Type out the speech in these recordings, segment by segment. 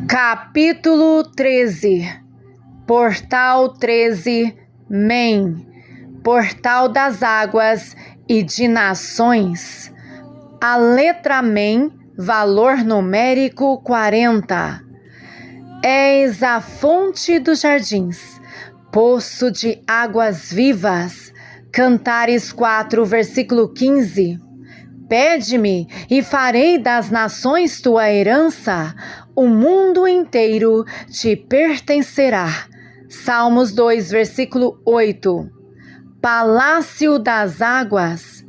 Capítulo 13. Portal 13, Men, Portal das Águas e de Nações. A letra Men, valor numérico 40. És a fonte dos jardins, poço de águas vivas. Cantares 4, versículo 15. Pede-me e farei das nações tua herança, o mundo inteiro te pertencerá. Salmos 2, versículo 8. Palácio das águas.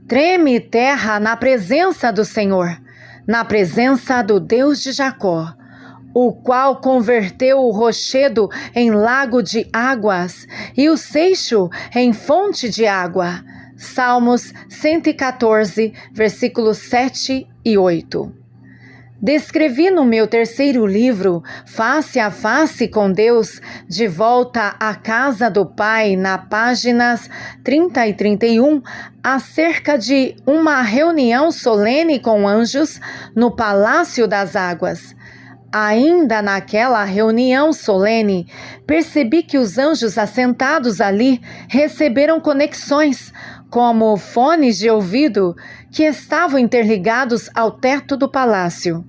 Treme terra na presença do Senhor, na presença do Deus de Jacó, o qual converteu o rochedo em lago de águas e o seixo em fonte de água. Salmos 114, versículos 7 e 8. Descrevi no meu terceiro livro, Face a Face com Deus, de volta à casa do Pai, na páginas 30 e 31, acerca de uma reunião solene com anjos no Palácio das Águas. Ainda naquela reunião solene, percebi que os anjos assentados ali receberam conexões, como fones de ouvido, que estavam interligados ao teto do palácio.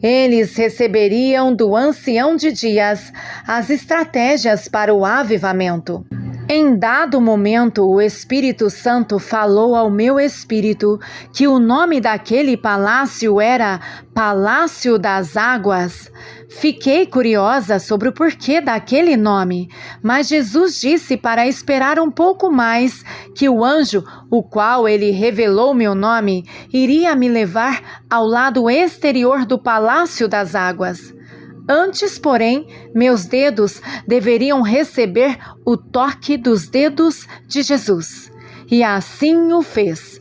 Eles receberiam do ancião de dias as estratégias para o avivamento. Em dado momento, o Espírito Santo falou ao meu espírito que o nome daquele palácio era Palácio das Águas. Fiquei curiosa sobre o porquê daquele nome, mas Jesus disse para esperar um pouco mais, que o anjo, o qual ele revelou meu nome, iria me levar ao lado exterior do Palácio das Águas. Antes, porém, meus dedos deveriam receber o toque dos dedos de Jesus. E assim o fez.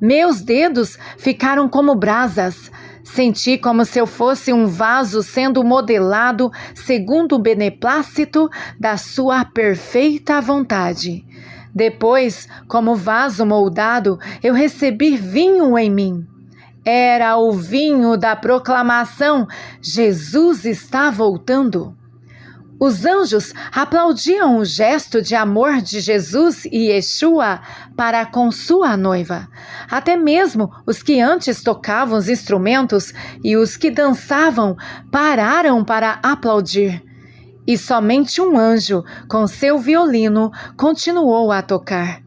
Meus dedos ficaram como brasas. Senti como se eu fosse um vaso sendo modelado segundo o beneplácito da sua perfeita vontade. Depois, como vaso moldado, eu recebi vinho em mim. Era o vinho da proclamação: Jesus está voltando. Os anjos aplaudiam o gesto de amor de Jesus e Yeshua para com sua noiva. Até mesmo os que antes tocavam os instrumentos e os que dançavam pararam para aplaudir. E somente um anjo, com seu violino, continuou a tocar.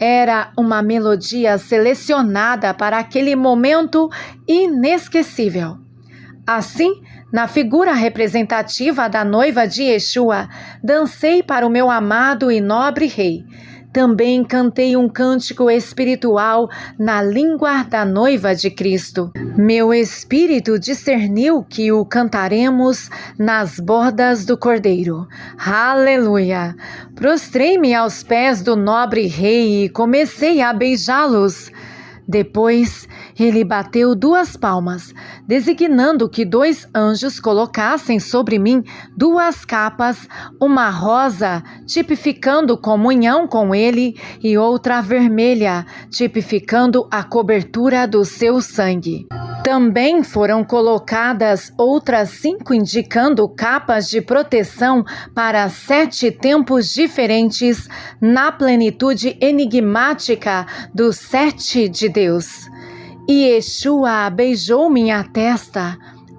Era uma melodia selecionada para aquele momento inesquecível. Assim, na figura representativa da noiva de Yeshua, dancei para o meu amado e nobre rei. Também cantei um cântico espiritual na língua da noiva de Cristo. Meu espírito discerniu que o cantaremos nas bodas do Cordeiro. Aleluia! Prostrei-me aos pés do nobre rei e comecei a beijá-los. Depois, ele bateu 2 palmas, designando que 2 anjos colocassem sobre mim 2 capas, uma rosa, tipificando comunhão com ele, e outra vermelha, tipificando a cobertura do seu sangue. Também foram colocadas outras 5, indicando capas de proteção para 7 tempos diferentes, na plenitude enigmática do 7 de Deus. E Yeshua beijou minha testa,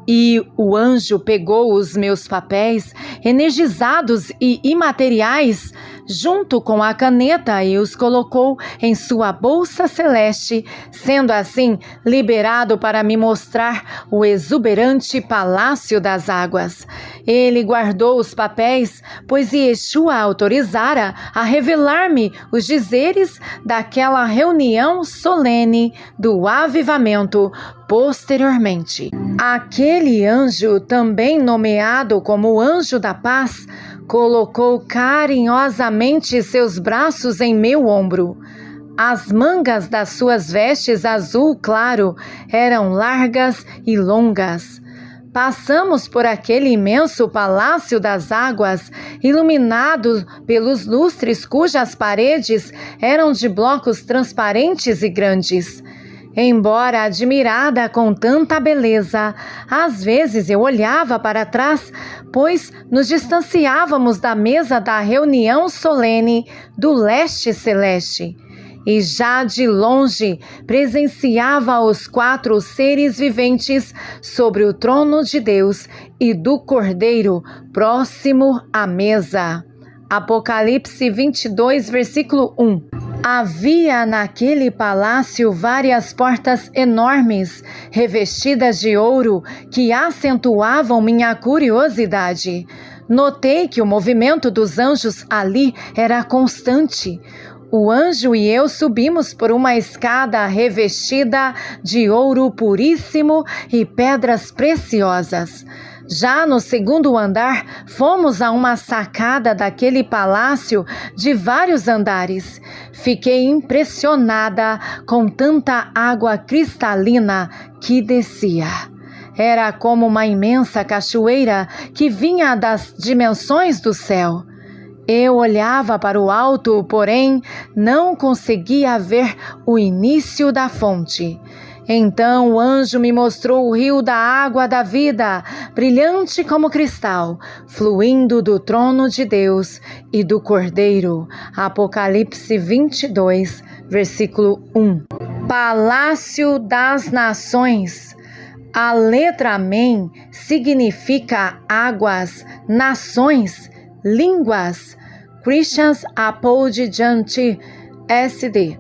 e o anjo pegou os meus papéis, energizados e imateriais, junto com a caneta, e os colocou em sua bolsa celeste, sendo assim liberado para me mostrar o exuberante Palácio das Águas. Ele guardou os papéis, pois Yeshua autorizara a revelar-me os dizeres daquela reunião solene do avivamento posteriormente. Aquele anjo, também nomeado como Anjo da Paz, colocou carinhosamente seus braços em meu ombro. As mangas das suas vestes azul claro eram largas e longas. Passamos por aquele imenso Palácio das Águas, iluminado pelos lustres cujas paredes eram de blocos transparentes e grandes. Embora admirada com tanta beleza, às vezes eu olhava para trás, pois nos distanciávamos da mesa da reunião solene do leste celeste. E já de longe presenciava os 4 seres viventes sobre o trono de Deus e do Cordeiro próximo à mesa. Apocalipse 22, versículo 1. Havia naquele palácio várias portas enormes, revestidas de ouro, que acentuavam minha curiosidade. Notei que o movimento dos anjos ali era constante. O anjo e eu subimos por uma escada revestida de ouro puríssimo e pedras preciosas. Já no 2º andar, fomos a uma sacada daquele palácio de vários andares. Fiquei impressionada com tanta água cristalina que descia. Era como uma imensa cachoeira que vinha das dimensões do céu. Eu olhava para o alto, porém não conseguia ver o início da fonte. Então o anjo me mostrou o rio da água da vida, brilhante como cristal, fluindo do trono de Deus e do Cordeiro. Apocalipse 22, versículo 1. Palácio das Nações. A letra Amém significa águas, nações, línguas. Christians Apology SD.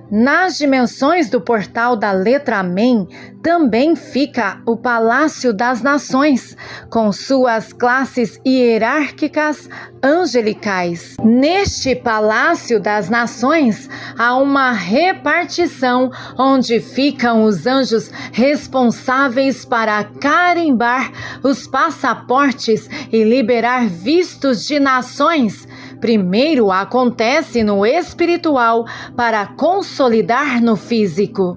Nas dimensões do portal da letra Amém, também fica o Palácio das Nações, com suas classes hierárquicas angelicais. Neste Palácio das Nações, há uma repartição onde ficam os anjos responsáveis para carimbar os passaportes e liberar vistos de nações. Primeiro acontece no espiritual para consolidar no físico.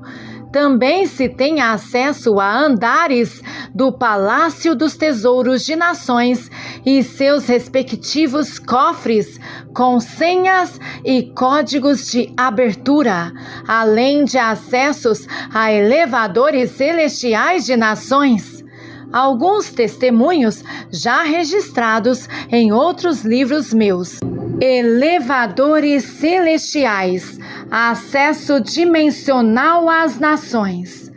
Também se tem acesso a andares do Palácio dos Tesouros de Nações e seus respectivos cofres com senhas e códigos de abertura, além de acessos a elevadores celestiais de nações. Alguns testemunhos já registrados em outros livros meus. Elevadores celestiais, acesso dimensional às nações.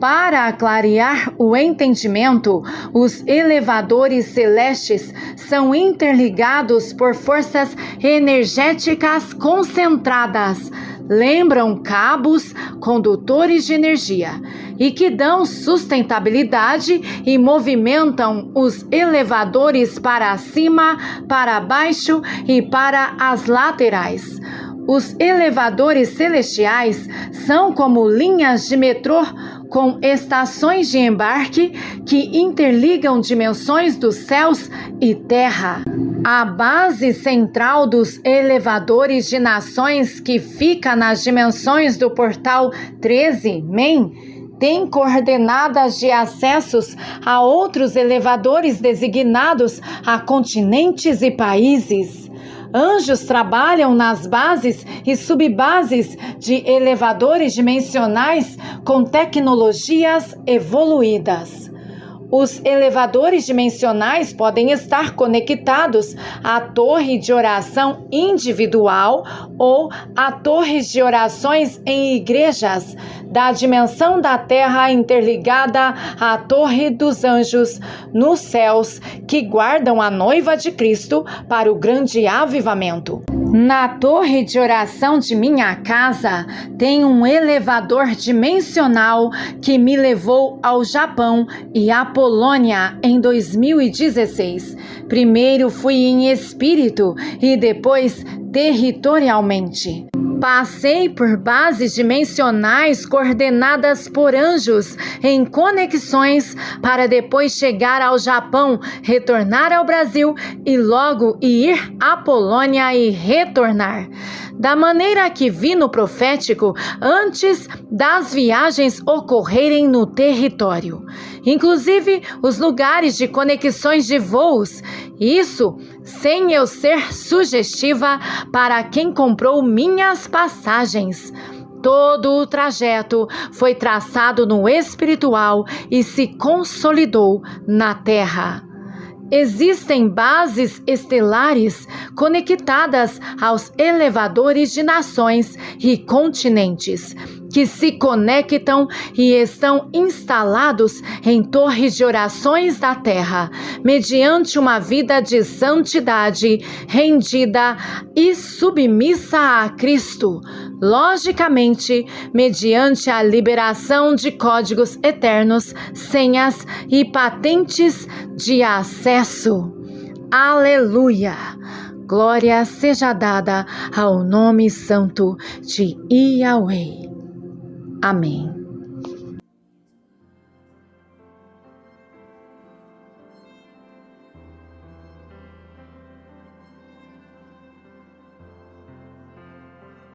Para clarear o entendimento, os elevadores celestes são interligados por forças energéticas concentradas. Lembram cabos condutores de energia e que dão sustentabilidade e movimentam os elevadores para cima, para baixo e para as laterais. Os elevadores celestiais são como linhas de metrô com estações de embarque que interligam dimensões dos céus e terra. A base central dos elevadores de nações, que fica nas dimensões do portal 13, MEM, tem coordenadas de acessos a outros elevadores designados a continentes e países. Anjos trabalham nas bases e subbases de elevadores dimensionais com tecnologias evoluídas. Os elevadores dimensionais podem estar conectados à torre de oração individual ou a torres de orações em igrejas da dimensão da Terra interligada à torre dos anjos nos céus que guardam a noiva de Cristo para o grande avivamento. Na torre de oração de minha casa tem um elevador dimensional que me levou ao Japão e à Polônia em 2016. Primeiro fui em espírito e depois territorialmente. Passei por bases dimensionais coordenadas por anjos em conexões para depois chegar ao Japão, retornar ao Brasil e logo ir à Polônia e retornar. Da maneira que vi no profético antes das viagens ocorrerem no território, inclusive os lugares de conexões de voos, isso sem eu ser sugestiva para quem comprou minhas passagens. todo o trajeto foi traçado no espiritual e se consolidou na terra. Existem bases estelares conectadas aos elevadores de nações e continentes, que se conectam e estão instalados em torres de orações da terra, mediante uma vida de santidade, rendida e submissa a Cristo, logicamente, mediante a liberação de códigos eternos, senhas e patentes de acesso. Aleluia! Glória seja dada ao nome santo de Yahweh. Amém.